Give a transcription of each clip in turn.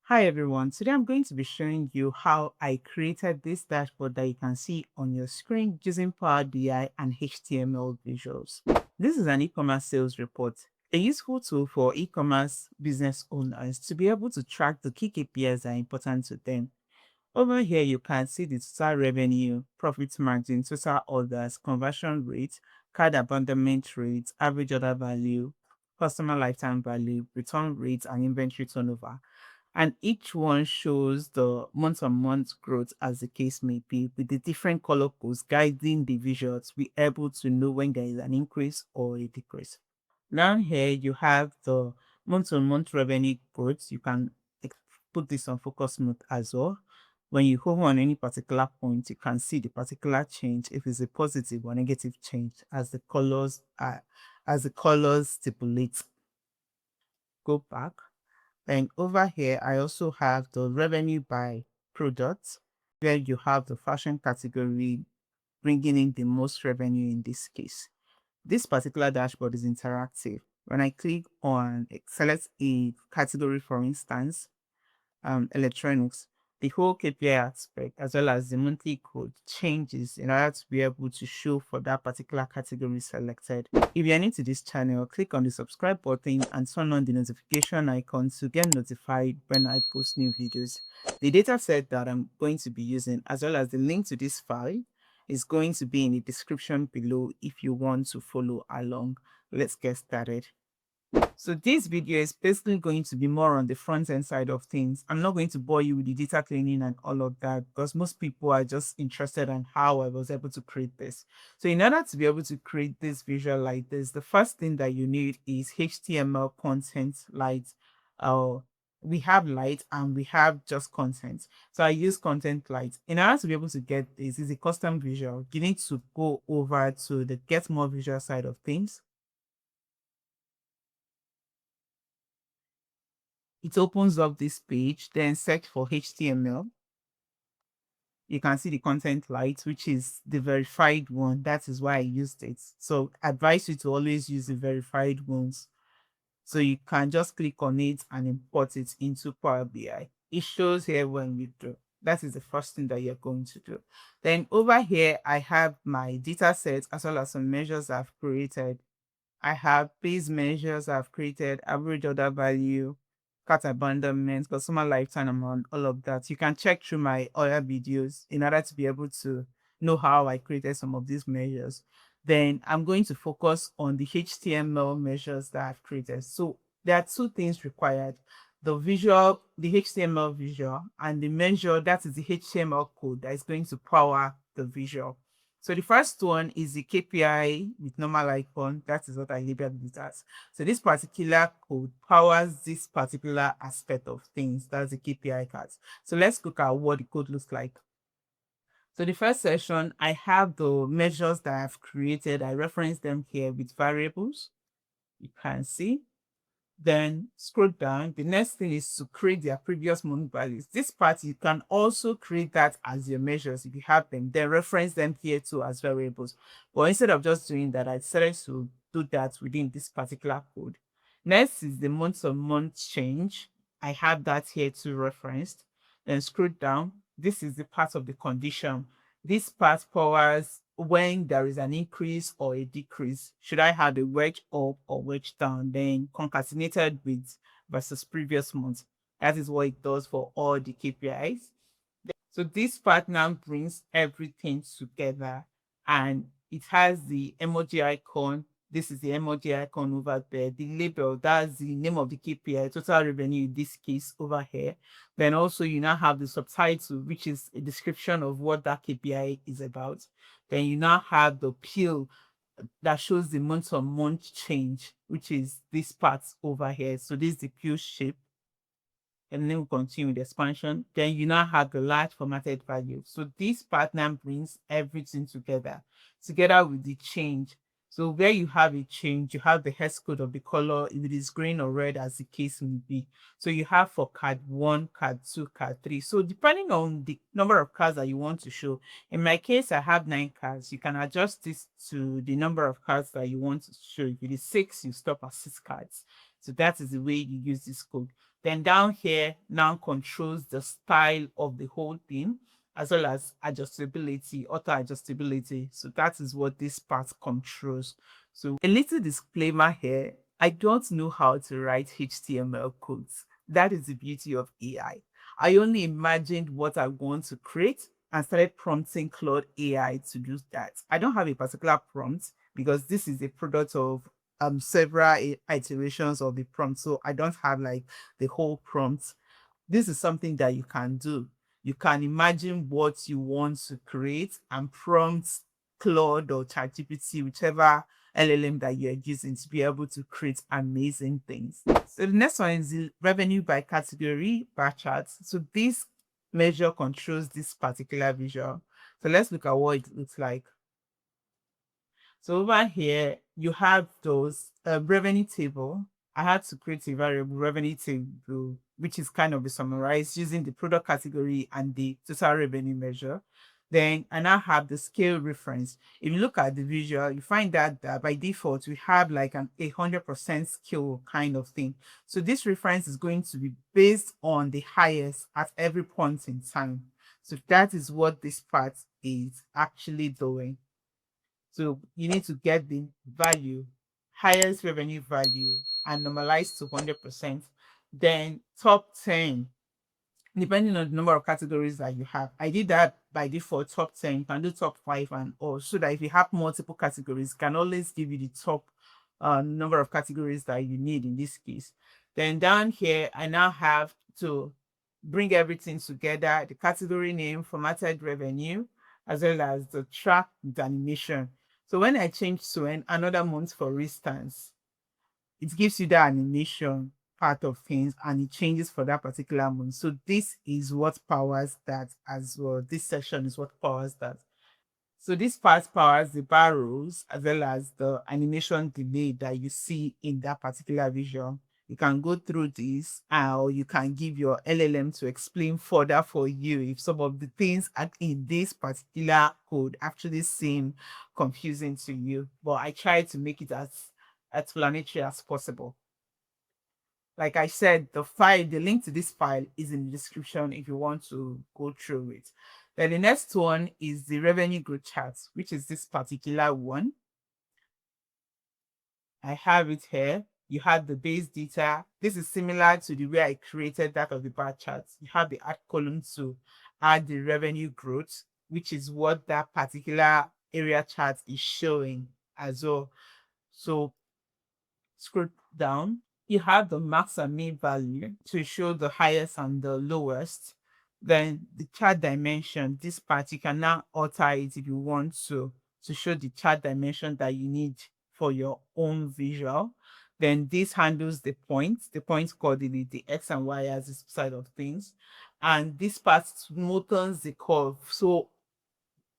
Hi everyone, today I'm going to be showing you how I created this dashboard that you can see on your screen using Power BI and HTML visuals. This is an e-commerce sales report, a useful tool for e-commerce business owners to be able to track the key KPIs that are important to them. Over here, you can see the total revenue, profit margin, total orders, conversion rate, card abandonment rate, average order value, customer lifetime value, return rate, and inventory turnover. And each one shows the month-on-month growth as the case may be, with the different color codes guiding the visual to be able to know when there is an increase or a decrease. Down here, you have the month-on-month revenue growth. You can put this on focus mode as well. When you hover on any particular point, you can see the particular change, if it's a positive or negative change, as the colors stipulate. Go back. And over here, I also have the revenue by product, where you have the fashion category bringing in the most revenue in this case. This particular dashboard is interactive. When I click on select a category, for instance, electronics, the whole KPI aspect as well as the monthly code changes in order to be able to show for that particular category selected. If you're new to this channel, click on the subscribe button and turn on the notification icon to get notified when I post new videos. The data set that I'm going to be using as well as the link to this file is going to be in the description below if you want to follow along. Let's get started. So this video is basically going to be more on the front end side of things. I'm not going to bore you with the data cleaning and all of that because most people are just interested in how I was able to create this. So in order to be able to create this visual like this, the first thing that you need is HTML content light. Uh, we have light and we have just content. So I use content light. In order to be able to get this, is a custom visual. You need to go over to the get more visual side of things. It opens up this page, then search for HTML. You can see the content light, which is the verified one. That is why I used it. So I advise you to always use the verified ones. So you can just click on it and import it into Power BI. It shows here when you do. That is the first thing that you're going to do. Then over here, I have my data set as well as some measures I've created. I have base measures I've created, average order value, cart abandonment, customer lifetime amount, all of that. You can check through my other videos in order to be able to know how I created some of these measures. Then I'm going to focus on the HTML measures that I've created. So there are two things required. The visual, the HTML visual, and the measure, that is the HTML code that is going to power the visual. So the first one is the KPI with normal icon. That is what I labeled it as. So this particular code powers this particular aspect of things. That's the KPI cards. So let's look at what the code looks like. So the first section, I have the measures that I've created. I reference them here with variables. You can see. Then scroll down. The next thing is to create their previous month values. This part, you can also create that as your measures if you have them. Then reference them here too as variables. But instead of just doing that, I decided to do that within this particular code. Next is the month on month change. I have that here too referenced. Then scroll down. This is the part of the condition. This part powers when there is an increase or a decrease. Should I have a wedge up or wedge down, then concatenated with versus previous months? That is what it does for all the KPIs. So this part now brings everything together and it has the emoji icon. This is the emoji icon over there. The label, that's the name of the KPI, total revenue in this case over here. Then also you now have the subtitle, which is a description of what that KPI is about. Then you now have the pill that shows the month on month change, which is this part over here. So this is the pill shape, and then we continue with the expansion. Then you now have the large formatted value. So this part now brings everything together with the change. So where you have a change, you have the hex code of the color, if it is green or red as the case may be. So you have for card 1, card 2, card 3. So depending on the number of cards that you want to show, in my case, I have 9 cards. You can adjust this to the number of cards that you want to show. If it is 6, you stop at 6 cards. So that is the way you use this code. Then down here now controls the style of the whole thing, as well as adjustability, auto adjustability. So that is what this part controls. So a little disclaimer here, I don't know how to write HTML codes. That is the beauty of AI. I only imagined what I want to create and started prompting Claude AI to do that. I don't have a particular prompt because this is a product of several iterations of the prompt. So I don't have like the whole prompt. This is something that you can do. You can imagine what you want to create and prompt Claude or ChatGPT, whichever LLM that you're using, to be able to create amazing things. So the next one is the revenue by category bar charts. So this measure controls this particular visual. So let's look at what it looks like. So over here, you have those revenue table. I had to create a variable revenue table, which is kind of summarized using the product category and the total revenue measure. Then I now have the scale reference. If you look at the visual, you find that by default, we have like an 100% scale kind of thing. So this reference is going to be based on the highest at every point in time. So that is what this part is actually doing. So you need to get the value, highest revenue value, and normalize to 100%. Then top 10, depending on the number of categories that you have. I did that by default, top 10. You can do top 5 and all, so that if you have multiple categories, it can always give you the top number of categories that you need in this case. Then down here, I now have to bring everything together, the category name, formatted revenue, as well as the track with animation. So when I change to another month, for instance, it gives you the animation part of things and it changes for that particular month. So this is what powers that as well. This section is what powers that. So this part powers the barrows as well as the animation delay that you see in that particular visual. You can go through this or you can give your LLM to explain further for you if some of the things in this particular code actually seem confusing to you. But I try to make it as explanatory as possible. Like I said, the link to this file is in the description if you want to go through it. Then the next one is the revenue growth chart, which is this particular one. I have it here. You have the base data. This is similar to the way I created that of the bar chart. You have the add column to add the revenue growth, which is what that particular area chart is showing as well. So scroll down, you have the max and min value to show the highest and the lowest. Then the chart dimension, this part you can now alter it if you want to show the chart dimension that you need for your own visual. Then this handles the point coordinate, the X and Y as this side of things. And this part smoothens the curve. So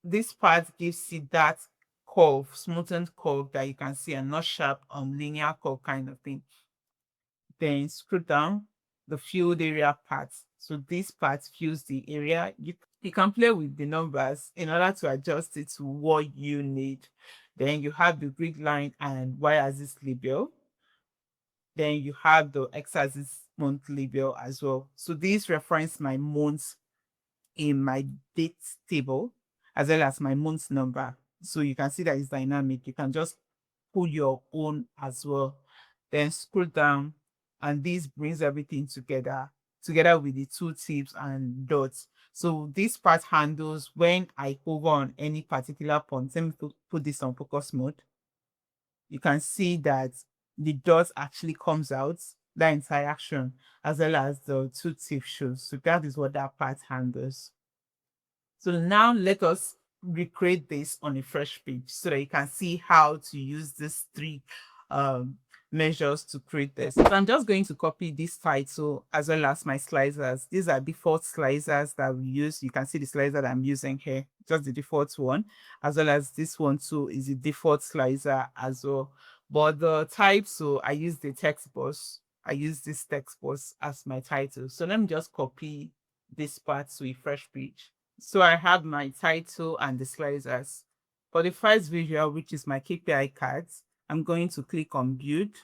this part gives you that curve, smoothened curve that you can see, and not sharp linear curve kind of thing. Then scroll down, the field area part. So this part fills the area. You can play with the numbers in order to adjust it to what you need. Then you have the grid line and y-axis label. Then you have the x-axis month label as well. So these reference my months in my date table as well as my month number. So you can see that it's dynamic. You can just pull your own as well. Then scroll down and this brings everything together with the two tips and dots. So this part handles when I hover on any particular point. Let me put this on focus mode. You can see that the dot actually comes out, that interaction, as well as the two tip shows. So that is what that part handles. So now let us recreate this on a fresh page so that you can see how to use these three measures to create this. So I'm just going to copy this title as well as my slicers. These are default slicers that we use. You can see the slicer that I'm using here, just the default one, as well as this one too is the default slicer as well. But the type, so I use the text box. I use this text box as my title. So let me just copy this part to a fresh page. So I have my title and the slicers. For the first visual, which is my KPI cards, I'm going to click on build,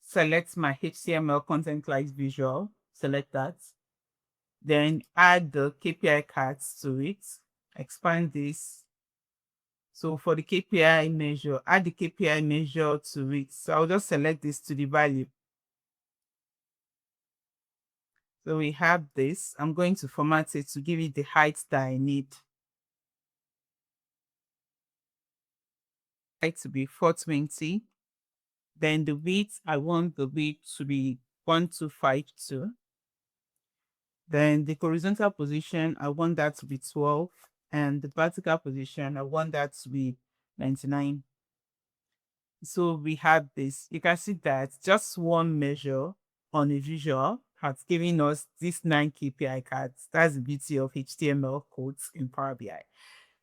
select my HTML content light visual, select that, then add the KPI cards to it, expand this. So for the KPI measure, add the KPI measure to it. So I'll just select this to the value. So we have this. I'm going to format it to give it the height that I need. Height to be 420. Then the width, I want the width to be 1252. Then the horizontal position, I want that to be 12. And the vertical position, I want that to be 99. So we have this. You can see that just one measure on a visual has given us these 9 KPI cards. That's the beauty of HTML codes in Power BI.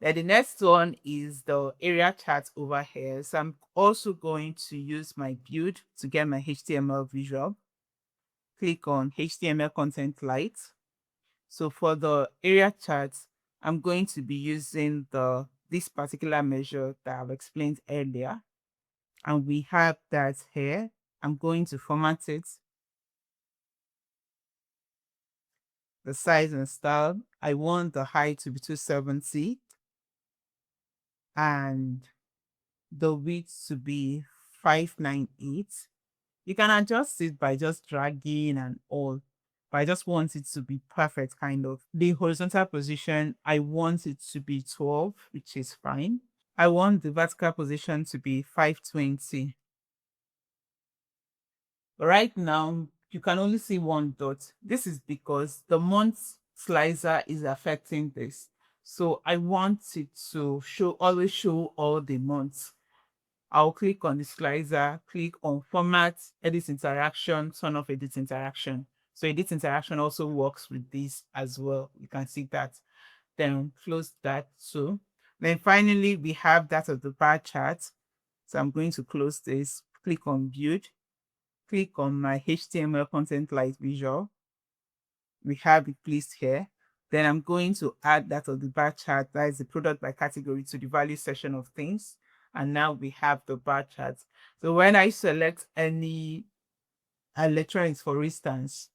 Then the next one is the area chart over here. So I'm also going to use my build to get my HTML visual. Click on HTML content light. So for the area chart, I'm going to be using this particular measure that I've explained earlier. And we have that here. I'm going to format it. The size and style. I want the height to be 270 and the width to be 598. You can adjust it by just dragging and all, but I just want it to be perfect, kind of. The horizontal position, I want it to be 12, which is fine. I want the vertical position to be 520. Right now, you can only see one dot. This is because the month slicer is affecting this. So I want it to always show all the months. I'll click on the slicer, click on format, edit interaction, turn off edit interaction. So edit interaction also works with this as well. You can see that. Then close that too. Then finally, we have that of the bar chart. So I'm going to close this, click on build, click on my HTML content light visual. We have it placed here. Then I'm going to add that of the bar chart, that is the product by category, to the value section of things. And now we have the bar chart. So when I select any electronics, for instance,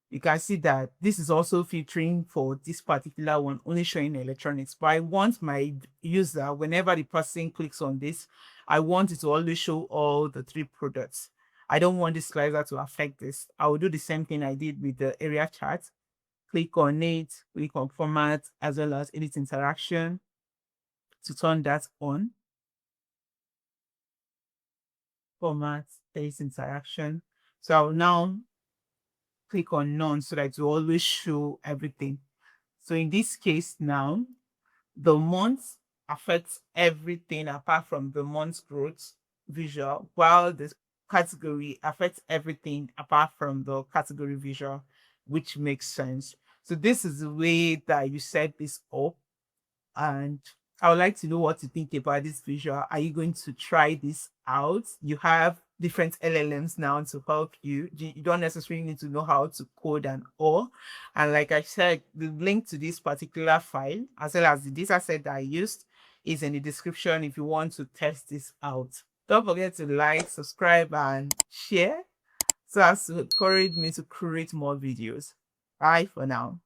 you can see that this is also filtering for this particular one, only showing electronics. But I want my user, whenever the person clicks on this, I want it to always show all the 3 products. I don't want this slicer to affect this. I will do the same thing I did with the area chart. Click on it, click on format, as well as edit interaction to turn that on. Format, edit interaction. So I'll now click on none so that it will always show everything. So in this case now, the month affects everything apart from the month's growth visual, while the category affects everything apart from the category visual, which makes sense. So this is the way that you set this up. And I would like to know what you think about this visual. Are you going to try this out? You have different LLMs now to help you. You don't necessarily need to know how to code and all. And like I said, the link to this particular file, as well as the data set that I used, is in the description if you want to test this out. Don't forget to like, subscribe, and share so as to encourage me to create more videos. Bye for now.